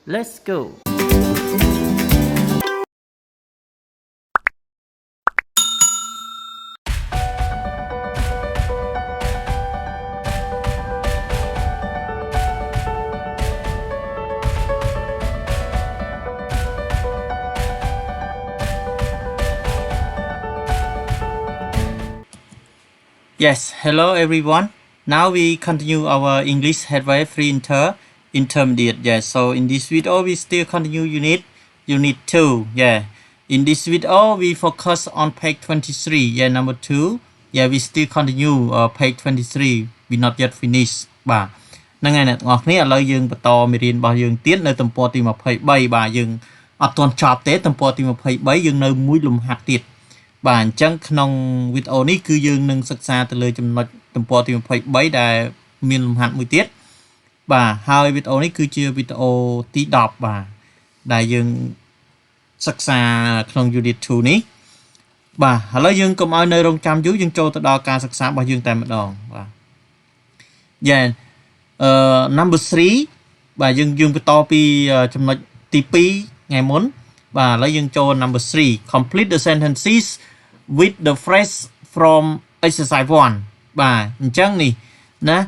Let's go. Yes, hello everyone. Now we continue our English Headway Free Intermediate. Yes, so in this video we still continue unit 2. Yeah. In this video we focus on page 23. Yeah, number 2. Yeah, we still continue page 23. We not yet finished. បាទហ្នឹងហើយអ្នកទាំងអស់គ្នាឥឡូវយើងបន្តមេរៀនរបស់យើងទៀតនៅទំព័រទី23បាទយើងអត់ទាន់ចប់ទេទំព័រទី23យើងនៅមួយលំហាត់ទៀត បាទអញ្ចឹងក្នុងវីដេអូនេះគឺយើងនឹងសិក្សាទៅលើចំណុចទំព័រទី23ដែលមានលំហាត់មួយទៀតបាទហើយវីដេអូនេះគឺជាវីដេអូទី10បាទដែលយើងសិក្សាក្នុង unit 2 នេះបាទឥឡូវយើងកុំឲ្យនៅរងចាំយូរយើងចូលទៅដល់ការសិក្សារបស់យើងតែម្ដងបាទ Yeah number 3បាទយើងបន្តពីចំណុចទី2ថ្ងៃមុនបាទឥឡូវយើងចូល number 3 complete the sentences with the phrase from exercise 1 បាទអញ្ចឹងនេះណា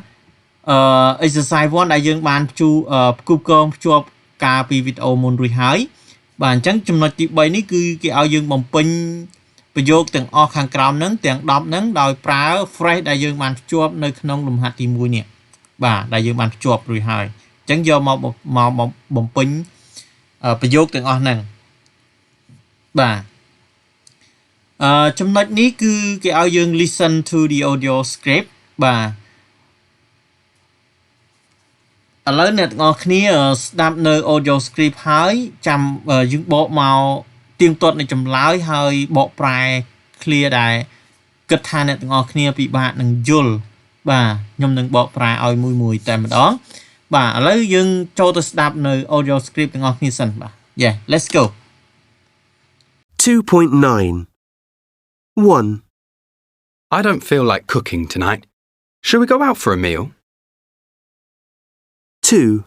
exercise 1 ដែលយើងបានផ្គូផ្គងភ្ជាប់ការពីវីដេអូមុនរួចហើយបាទអញ្ចឹងចំណុចទី3នេះគឺគេឲ្យយើងបំពេញប្រយោគទាំងអស់ខាងក្រោមហ្នឹងទាំង10ហ្នឹងដោយប្រើ phrase ដែលយើងបានភ្ជាប់នៅក្នុងលំហាត់ទី1នេះបាទដែលយើងបានភ្ជាប់រួចហើយអញ្ចឹងយកមកបំពេញប្រយោគទាំងអស់ហ្នឹងបាទចំណុចនេះគឺគេឲ្យយើង listen to the audio script បាទឥឡូវអ្នកទាំងអស់គ្នាស្ដាប់នៅ audio script ហើយចាំយើងបកមកទៀងទាត់នៃចម្លើយហើយបកប្រែ clear ដែរគិតថាអ្នកទាំងអស់គ្នាពិបាកនឹងយល់បាទខ្ញុំនឹងបកប្រែឲ្យមួយតែម្ដងបាទឥឡូវយើងចូលទៅស្ដាប់នៅ audio script ទាំងអស់គ្នាសិនបាទ Yeah let's go 2.9 1. I don't feel like cooking tonight. Shall we go out for a meal? 2.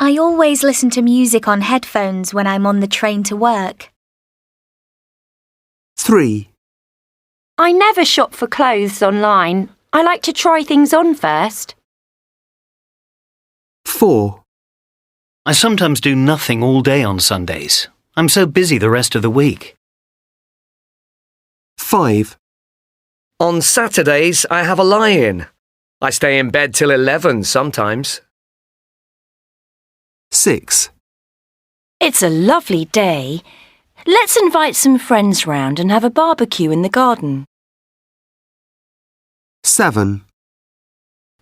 I always listen to music on headphones when I'm on the train to work. 3. I never shop for clothes online. I like to try things on first. 4. I sometimes do nothing all day on Sundays. I'm so busy the rest of the week. 5. On Saturdays, I have a lie-in. I stay in bed till 11 sometimes. 6. It's a lovely day. Let's invite some friends round and have a barbecue in the garden. 7.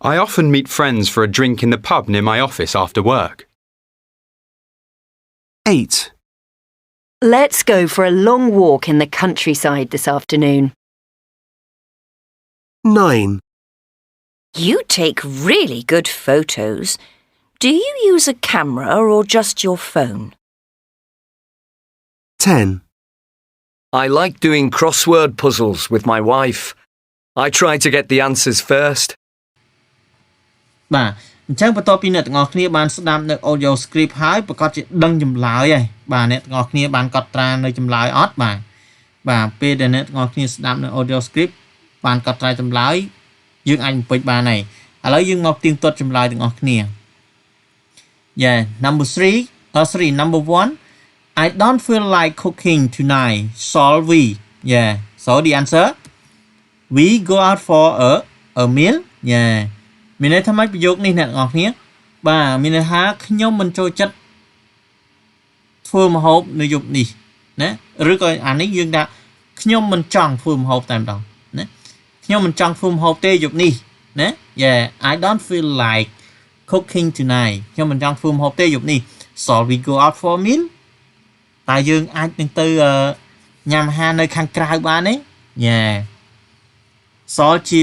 I often meet friends for a drink in the pub near my office after work. 8. Let's go for a long walk in the countryside this afternoon. 9. You take really good photos. Do you use a camera or just your phone? 10. I like doing crossword puzzles with my wife. I try to get the answers first. បាទអញ្ចឹងបន្ទាប់ពីអ្នកទាំងអស់គ្នាបានស្ដាប់នៅ audio script ហើយប្រកាសជាដឹងចម្លើយហើយបាទអ្នកទាំងអស់គ្នាបានកត់ត្រានៅចម្លើយអត់បាទពេលដែលអ្នកទាំងអស់គ្នាស្ដាប់នៅ audio script បានកត់ត្រាចម្លើយយើងអាចបំពេញបានហើយឥឡូវយើងមកទៀងទាត់ចម្លើយទាំងអស់គ្នា Yeah number 3 number 1 I don't feel like cooking tonight shall we Yeah so the answer we go out for a meal Yeah មានន័យថាម៉េចប្រយោគនេះអ្នកទាំងអស់គ្នាបាទមានន័យថាខ្ញុំមិនចូលចិត្តធ្វើម្ហូបនៅយប់នេះណាឬក៏អានេះយើងថាខ្ញុំមិនចង់ធ្វើម្ហូបតែម្ដងណាខ្ញុំមិនចង់ធ្វើម្ហូបទេយប់នេះណា Yeah I don't feel like cooking tonight ខ្ញុំមិនចង់ធ្វើម្ហូបទេយប់នេះ So we go out for a meal តើយើងអាចនឹងទៅញ៉ាំអាហារនៅខាងក្រៅបានទេ Yeah so ជា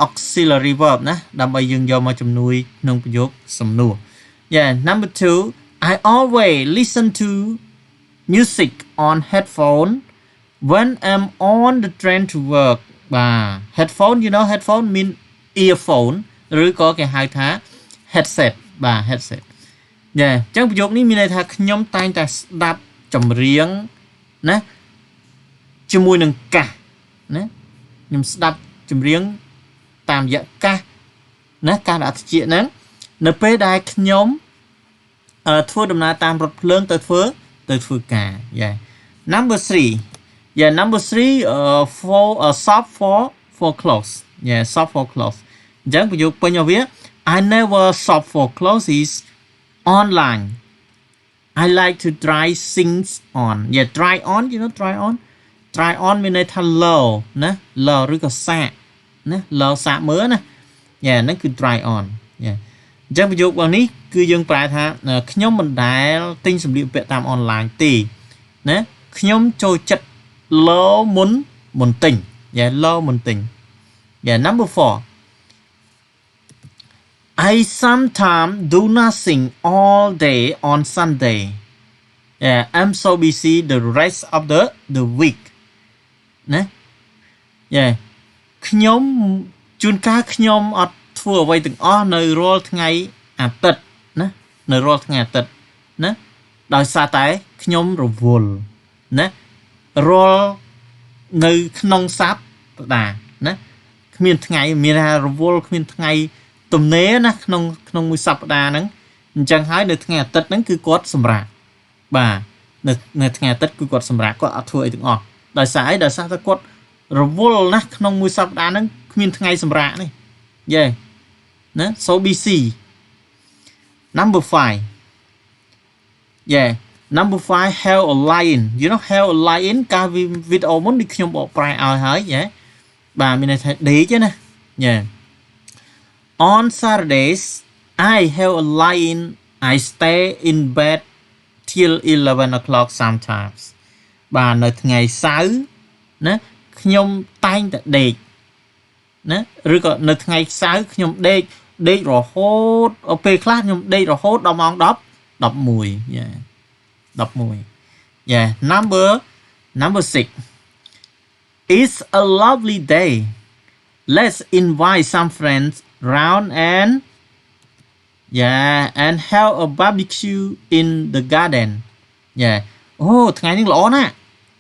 auxiliary verb ណាដើម្បីយើងយកមកជំនួយក្នុងប្រយោគសំណួរ Yeah number 2 I always listen to music on headphone when I'm on the train to work បាទ headphone you know headphone mean earphone ឬក៏គេហៅថា headset បាទ headset Yeah អញ្ចឹងប្រយោគនេះមានន័យថាខ្ញុំតែងតែស្ដាប់ចម្រៀងណាជាមួយនឹងកាសណាខ្ញុំស្ដាប់ចម្រៀងតាមរយៈកាសណាការដាក់ត្រចៀកហ្នឹងនៅពេលដែលខ្ញុំធ្វើដំណើរតាមរថភ្លើងទៅធ្វើការ Yeah number 3 Yeah number 3 for shop for clothes Yeah shop for clothes អញ្ចឹងប្រយោគពេញរបស់វា I never shop for clothes is online I like to try things on Yeah try on you know try on មានន័យថាលើណាលើឬក៏សាកណាលើសាកមើលណា Yeah ហ្នឹងគឺ try on Yeah អញ្ចឹងប្រយោគរបស់នេះគឺយើងប្រែថាខ្ញុំមិនដែលទិញសម្លៀកបំពាក់តាមអនឡាញទេណាខ្ញុំចូលចិត្តលើមុនទិញ Yeah លើមុនទិញ Yeah number 4 I sometimes do nothing all day on Sunday Yeah I'm so busy the rest of the week ណា Yeah ខ្ញុំជួនកាលខ្ញុំអត់ធ្វើអ្វីទាំងអស់នៅរាល់ថ្ងៃអាទិត្យណានៅរាល់ថ្ងៃអាទិត្យណាដោយសារតែខ្ញុំរវល់ណារាល់នៅក្នុងសប្តាហ៍ណាគ្មានថ្ងៃមានថារវល់គ្មានថ្ងៃទំនេរណាក្នុងមួយសប្តាហ៍ហ្នឹងអញ្ចឹងហើយនៅថ្ងៃអាទិត្យហ្នឹងគឺគាត់សម្រាកបាទនៅថ្ងៃអាទិត្យគឺគាត់សម្រាកគាត់អត់ធ្វើអីទាំងអស់ដោយសារអីដោយសារតែគាត់រវល់ណាស់ក្នុងមួយសប្តាហ៍ហ្នឹងគ្មានថ្ងៃសម្រាកនេះ Yeah ណា so busy number 5 Yeah number 5 hell a lion you know hell a lion កាលវីដេអូមុននេះខ្ញុំបកប្រែឲ្យហើយ Yeah បាទមានន័យថាដេកណា Yeah on Saturdays I have a lion I stay in bed till 11 o'clock sometimes បាទនៅថ្ងៃសៅរ៍ណាខ្ញុំតែងតែដេកណាឬក៏នៅថ្ងៃសៅរ៍ខ្ញុំដេករហូតពេលខ្លះខ្ញុំដេករហូតដល់ម៉ោង10 11 Yeah 11 Yeah number 6 It's a lovely day let's invite some friends round and have a barbecue in the garden Yeah អូថ្ងៃនេះល្អណាស់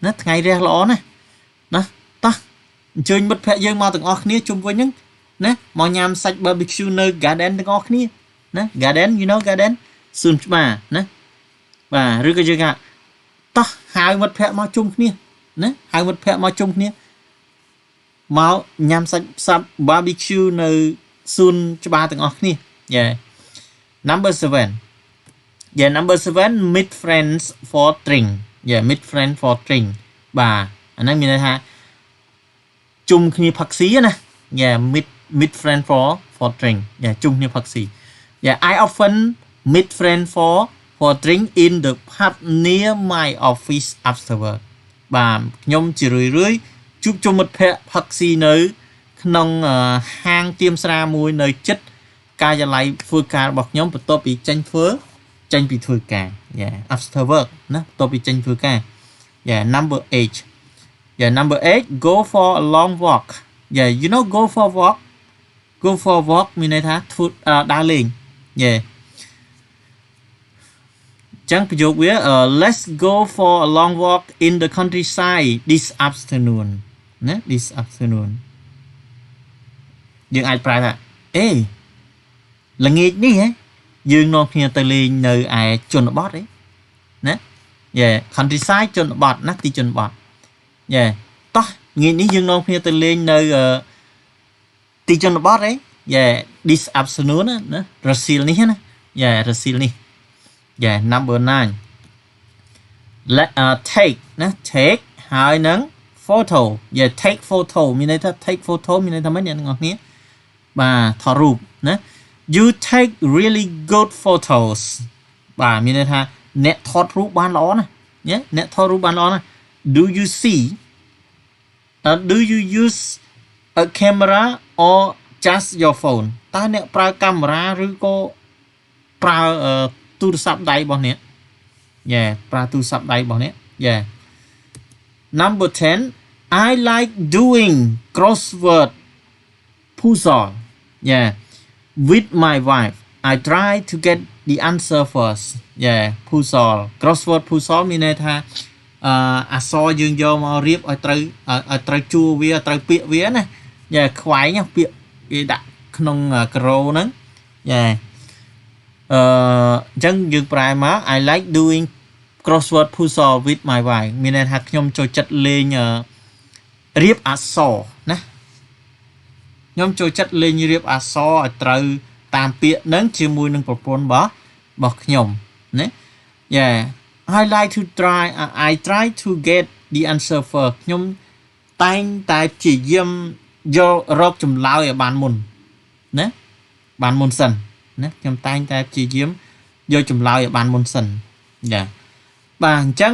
ណាថ្ងៃរះល្អណាស់ណាតោះអញ្ជើញមិត្តភ័ក្តិយើងមកទាំងអស់គ្នាជុំវិញហ្នឹងណាមកញ៉ាំសាច់ barbecue នៅ garden ទាំងអស់គ្នាណា garden you know garden សួនច្បារណាបាទឬក៏យើងថាតោះហៅមិត្តភ័ក្តិមកជុំគ្នាណាហៅមិត្តភ័ក្តិមកជុំគ្នាមកញ៉ាំសាច់ barbecue នៅសួនច្បារទាំងអស់គ្នា Yeah number 7 Yeah number 7 meet friends for drink Yeah meet friends for drink បាទអាហ្នឹងមានន័យថាជុំគ្នាផឹកស៊ីណា Yeah meet friend for drink Yeah ជុំគ្នាផឹកស៊ី Yeah I often meet friend for drink in the pub near my office after work បាទខ្ញុំជារឿយជួបជុំមិត្តភ័ក្តិផឹកស៊ីនៅក្នុងហាងទៀមស្រាមួយនៅជិតការិយាល័យធ្វើការរបស់ខ្ញុំបន្ទាប់ពីចេញពីធ្វើការ Yeah after work ណាបន្ទាប់ពីចេញធ្វើការ Yeah number 8 Yeah number 8 go for a long walk Yeah you know go for walk មានន័យថាធ្វើដើរលេង Yeah ចឹងប្រយោគវា let's go for a long walk in the countryside this afternoon ណា this afternoon យើងអាចប្រែថាល្ងាចនេះយើងនាំគ្នាទៅលេងនៅឯជនបទណា Yeah countryside ជនបទណាទីជនបទ Yeah តោះល្ងាចនេះយើងនាំគ្នាទៅលេងនៅទីជនបទYeah this afternoon ណារសៀលនេះណា Yeah រសៀលនេះ Yeah number 9 let take ណា take ហើយនឹង photo Yeah take photo មានន័យថា take photo មានន័យថាម៉េចអ្នកទាំងអស់គ្នាបាទថតរូបណា you take really good photos បាទមានន័យថាអ្នកថតរូបបានល្អណាស់អ្នកថតរូបបានល្អណាស់ do you use a camera or just your phone តើអ្នកប្រើកាមេរ៉ាឬក៏ប្រើទូរស័ព្ទដៃរបស់អ្នក Yeah ប្រើទូរស័ព្ទដៃរបស់អ្នក Yeah number 10 I like doing crossword puzzle Yeah with my wife I try to get the answer first yeah puzzle crossword puzzle មានន័យថាអក្សរយើងយកមករៀបឲ្យត្រូវជួរវាត្រូវពាក្យវាណាយ៉ាខ្វែងពាក្យគេដាក់ក្នុងក្រោហ្នឹងយ៉ាអញ្ចឹងយើងប្រែមក I like doing crossword puzzle with my wife មានន័យថាខ្ញុំចូលចិត្តលេងរៀបអក្សរណាខ្ញុំចូលចិត្តលេងរៀបអក្សរឲ្យត្រូវតាមពាក្យហ្នឹងជាមួយនឹងប្រពន្ធរបស់ខ្ញុំណា Yeah I try to get the answer first ខ្ញុំតែងតែព្យាយាមយករកចម្លើយឲ្យបានមុនណាបានមុនសិនណាខ្ញុំតែងតែព្យាយាមយកចម្លើយឲ្យបានមុនសិនយ៉ាបាទអញ្ចឹង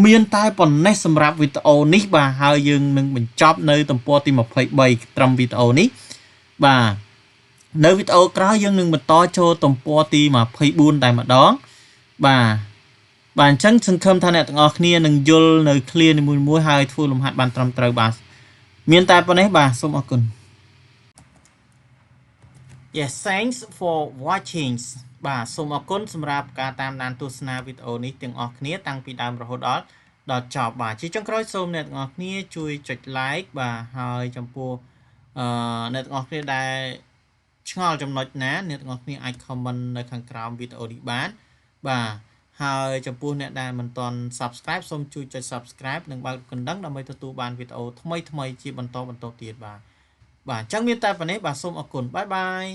មានតែប៉ុណ្ណេះសម្រាប់វីដេអូនេះបាទហើយយើងនឹងបញ្ចប់នៅទំព័រទី23ត្រឹមវីដេអូនេះបាទនៅវីដេអូក្រោយយើងនឹងបន្តចូលទំព័រទី24តែម្ដងបាទអញ្ចឹងសង្ឃឹមថាអ្នកទាំងអស់គ្នានឹងយល់នៅឃ្លានីមួយៗហើយធ្វើលំហាត់បានត្រឹមត្រូវបាទមានតែប៉ុណ្ណេះបាទសូមអរគុណ Yes thanks for watching បាទសូមអរគុណសម្រាប់ការតាមដានទស្សនាវីដេអូនេះទាំងអស់គ្នាតាំងពីដើមរហូតដល់ចប់បាទជាចុងក្រោយសូមអ្នកទាំងអស់គ្នាជួយចុច like បាទហើយចំពោះអ្នកទាំងអស់គ្នាដែលឆ្ងល់ចំណុចណាអ្នកទាំងអស់គ្នាអាច comment នៅខាងក្រោមវីដេអូនេះបានបាទហើយចំពោះអ្នកដែលមិនទាន់ subscribe សូមជួយចុច subscribe និងបើកកណ្ដឹងដើម្បីទទួលបានវីដេអូថ្មីៗជាបន្តទៀតបាទអញ្ចឹងមានតែប៉ុណ្ណេះបាទសូមអរគុណបាយបាយ